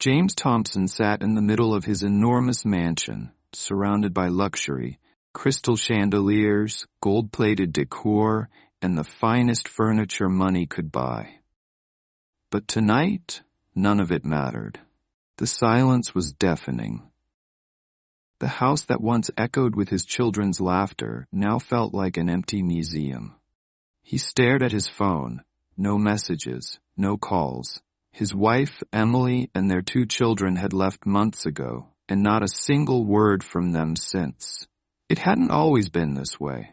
James Thompson sat in the middle of his enormous mansion, surrounded by luxury, crystal chandeliers, gold-plated decor, and the finest furniture money could buy. But tonight, none of it mattered. The silence was deafening. The house that once echoed with his children's laughter now felt like an empty museum. He stared at his phone. No messages, no calls. His wife, Emily, and their 2 children had left months ago, and not a single word from them since. It hadn't always been this way.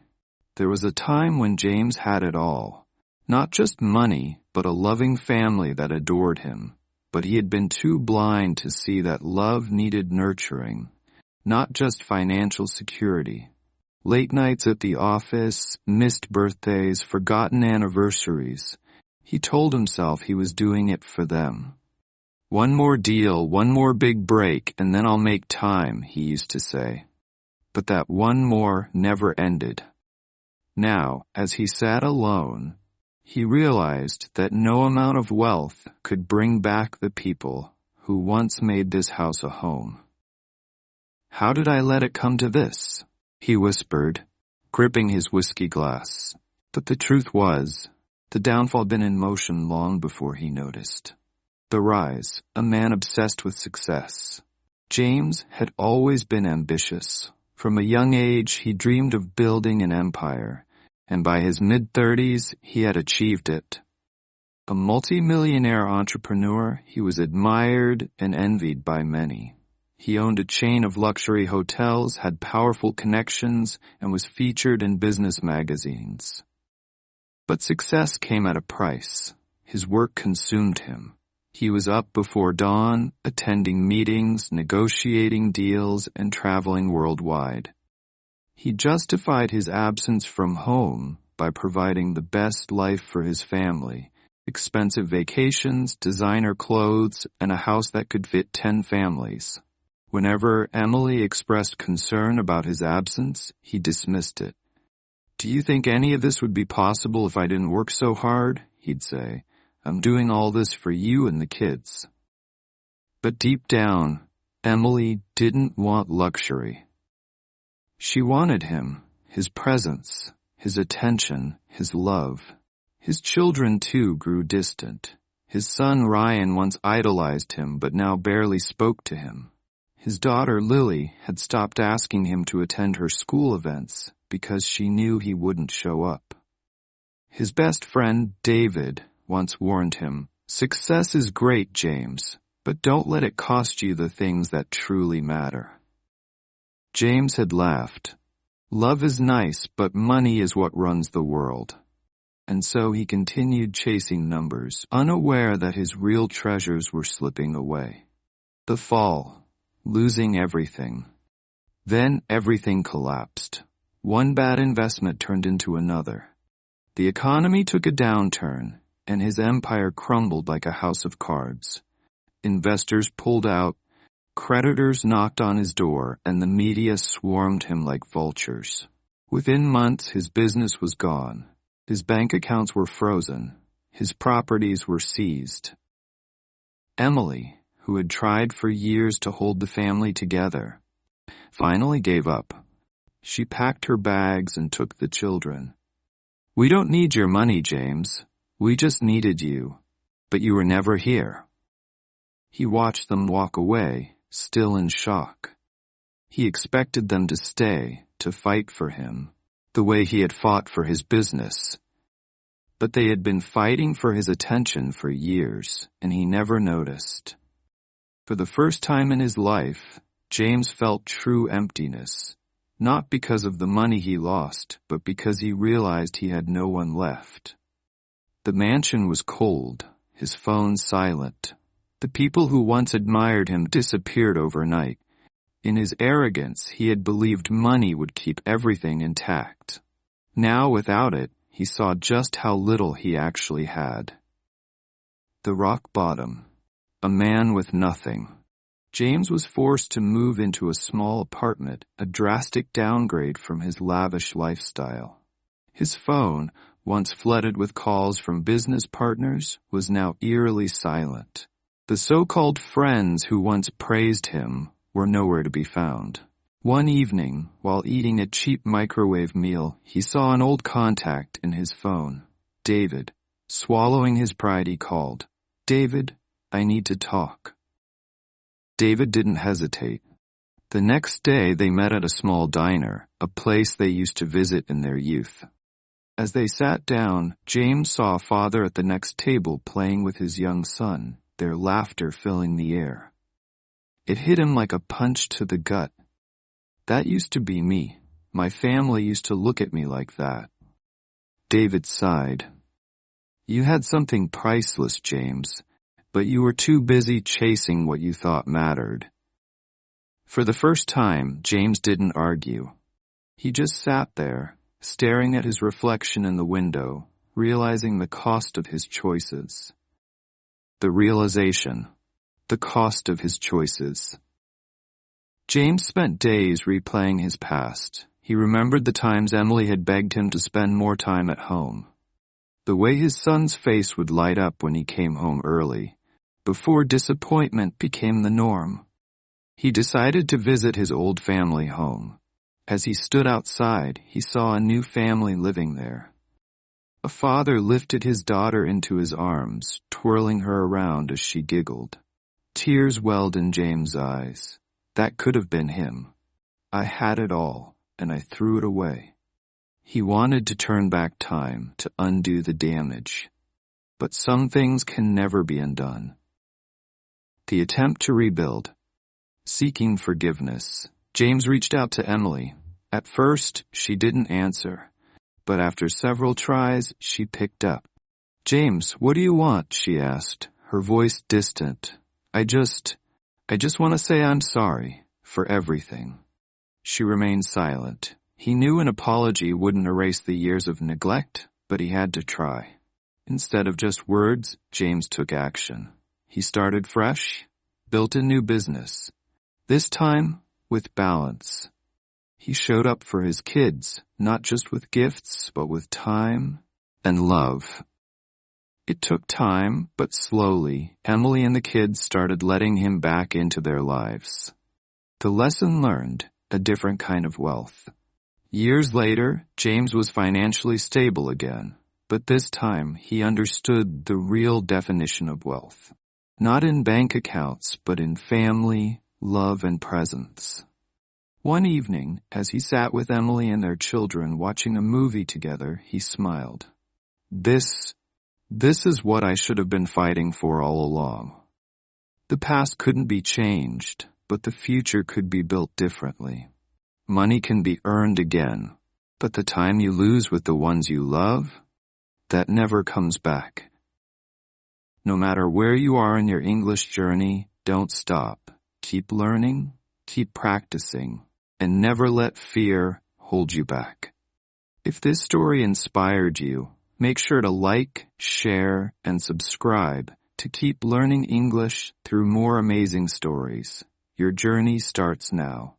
There was a time when James had it all. Not just money, but a loving family that adored him. But he had been too blind to see that love needed nurturing, not just financial security. Late nights at the office, missed birthdays, forgotten anniversaries. He told himself he was doing it for them. One more deal, one more big break, and then I'll make time, he used to say. But that one more never ended. Now, as he sat alone, he realized that no amount of wealth could bring back the people who once made this house a home. "How did I let it come to this?" he whispered, gripping his whiskey glass. But the truth was, the downfall had been in motion long before he noticed. The rise, a man obsessed with success. James had always been ambitious. From a young age, he dreamed of building an empire, and by his mid-30s, he had achieved it. A multi-millionaire entrepreneur, he was admired and envied by many. He owned a chain of luxury hotels, had powerful connections, and was featured in business magazines. But success came at a price. His work consumed him. He was up before dawn, attending meetings, negotiating deals, and traveling worldwide. He justified his absence from home by providing the best life for his family, expensive vacations, designer clothes, and a house that could fit 10 families. Whenever Emily expressed concern about his absence, he dismissed it. "Do you think any of this would be possible if I didn't work so hard?" he'd say. "I'm doing all this for you and the kids." But deep down, Emily didn't want luxury. She wanted him, his presence, his attention, his love. His children, too, grew distant. His son Ryan once idolized him, but now barely spoke to him. His daughter Lily had stopped asking him to attend her school events because she knew he wouldn't show up. His best friend, David, once warned him, "Success is great, James, but don't let it cost you the things that truly matter." James had laughed. Love is nice, but money is what runs the world. And so he continued chasing numbers, unaware that his real treasures were slipping away. The fall. Losing everything. Then everything collapsed. One bad investment turned into another. The economy took a downturn, and his empire crumbled like a house of cards. Investors pulled out, creditors knocked on his door, and the media swarmed him like vultures. Within months, his business was gone. His bank accounts were frozen. His properties were seized. Emily, who had tried for years to hold the family together, finally gave up. She packed her bags and took the children. "We don't need your money, James. We just needed you. But you were never here." He watched them walk away, still in shock. He expected them to stay, to fight for him, the way he had fought for his business. But they had been fighting for his attention for years, and he never noticed. For the first time in his life, James felt true emptiness, not because of the money he lost, but because he realized he had no one left. The mansion was cold, his phone silent. The people who once admired him disappeared overnight. In his arrogance, he had believed money would keep everything intact. Now, without it, he saw just how little he actually had. The rock bottom. A man with nothing. James was forced to move into a small apartment, a drastic downgrade from his lavish lifestyle. His phone, once flooded with calls from business partners, was now eerily silent. The so-called friends who once praised him were nowhere to be found. One evening, while eating a cheap microwave meal, he saw an old contact in his phone. David. Swallowing his pride, he called. "David, I need to talk." David didn't hesitate. The next day they met at a small diner, a place they used to visit in their youth. As they sat down, James saw a father at the next table playing with his young son, their laughter filling the air. It hit him like a punch to the gut. That used to be me. My family used to look at me like that. David sighed. You had something priceless, James, but you were too busy chasing what you thought mattered. For the first time, James didn't argue. He just sat there, staring at his reflection in the window, realizing the cost of his choices. The realization, the cost of his choices. James spent days replaying his past. He remembered the times Emily had begged him to spend more time at home. The way his son's face would light up when he came home early, before disappointment became the norm. He decided to visit his old family home. As he stood outside, he saw a new family living there. A father lifted his daughter into his arms, twirling her around as she giggled. Tears welled in James' eyes. That could have been him. I had it all, and I threw it away. He wanted to turn back time, to undo the damage. But some things can never be undone. The attempt to rebuild. Seeking forgiveness. James reached out to Emily. At first, she didn't answer, but after several tries, she picked up. "James, what do you want?" she asked, her voice distant. I just want to say I'm sorry for everything." She remained silent. He knew an apology wouldn't erase the years of neglect, but he had to try. Instead of just words, James took action. He started fresh, built a new business. This time, with balance. He showed up for his kids, not just with gifts, but with time and love. It took time, but slowly, Emily and the kids started letting him back into their lives. The lesson learned, a different kind of wealth. Years later, James was financially stable again, but this time he understood the real definition of wealth. Not in bank accounts, but in family, love, and presence. One evening, as he sat with Emily and their children watching a movie together, he smiled. This is what I should have been fighting for all along. The past couldn't be changed, but the future could be built differently. Money can be earned again, but the time you lose with the ones you love, that never comes back. No matter where you are in your English journey, don't stop. Keep learning, keep practicing, and never let fear hold you back. If this story inspired you, make sure to like, share, and subscribe to keep learning English through more amazing stories. Your journey starts now.